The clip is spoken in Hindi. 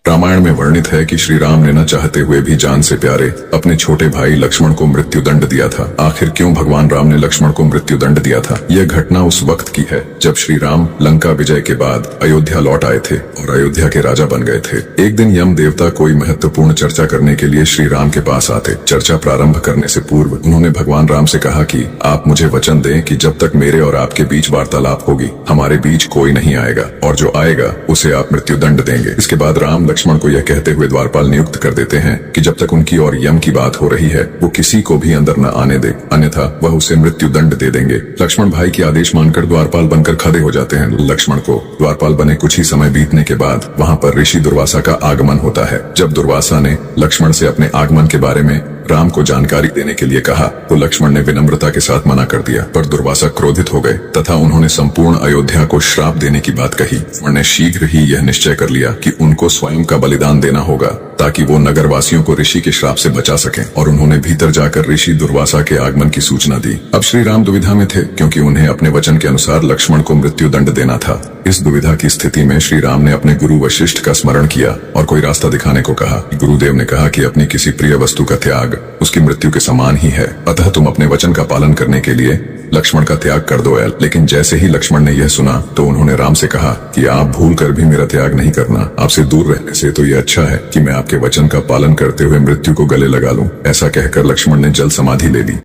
रामायण में वर्णित है कि श्री राम ने न चाहते हुए भी जान से प्यारे अपने छोटे भाई लक्ष्मण को मृत्यु दंड दिया था। आखिर क्यों भगवान राम ने लक्ष्मण को मृत्यु दंड दिया था? यह घटना उस वक्त की है जब श्री राम लंका विजय के बाद अयोध्या लौट आए थे और अयोध्या के राजा बन गए थे। एक दिन यम देवता कोई महत्वपूर्ण चर्चा करने के लिए श्री राम के पास आते। चर्चा प्रारंभ करने से पूर्व उन्होंने भगवान राम से कहा कि आप मुझे वचन दें कि जब तक मेरे और आपके बीच वार्तालाप होगी हमारे बीच कोई नहीं आएगा और जो आएगा उसे आप मृत्यु दंड देंगे। इसके बाद राम लक्ष्मण को यह कहते हुए द्वारपाल नियुक्त कर देते हैं कि जब तक उनकी और यम की बात हो रही है वो किसी को भी अंदर न आने दे, अन्यथा वह उसे मृत्यु दंड दे देंगे। लक्ष्मण भाई की आदेश मानकर द्वारपाल बनकर खड़े हो जाते हैं। लक्ष्मण को द्वारपाल बने कुछ ही समय बीतने के बाद वहाँ पर ऋषि दुर्वासा का आगमन होता है। जब दुर्वासा ने लक्ष्मण से अपने आगमन के बारे में राम को जानकारी देने के लिए कहा तो लक्ष्मण ने विनम्रता के साथ मना कर दिया, पर दुर्वासा क्रोधित हो गए तथा उन्होंने संपूर्ण अयोध्या को श्राप देने की बात कही। लक्ष्मण ने शीघ्र ही यह निश्चय कर लिया कि उनको स्वयं का बलिदान देना होगा ताकि वो नगरवासियों को ऋषि के श्राप से बचा सकें, और उन्होंने भीतर जाकर ऋषि दुर्वासा के आगमन की सूचना दी। अब श्री राम दुविधा में थे क्योंकि उन्हें अपने वचन के अनुसार लक्ष्मण को मृत्यु दंड देना था। इस दुविधा की स्थिति में श्री राम ने अपने गुरु वशिष्ठ का स्मरण किया और कोई रास्ता दिखाने को कहा। गुरुदेव ने कहा कि अपनी किसी प्रिय वस्तु का त्याग उसकी मृत्यु के समान ही है, अतः तुम अपने वचन का पालन करने के लिए लक्ष्मण का त्याग कर दो। लेकिन जैसे ही लक्ष्मण ने यह सुना तो उन्होंने राम से कहा कि आप भूल कर भी मेरा त्याग नहीं करना। आपसे दूर रहने से तो यह अच्छा है कि मैं आपके वचन का पालन करते हुए मृत्यु को गले लगा लूं। ऐसा कहकर लक्ष्मण ने जल समाधि ले ली।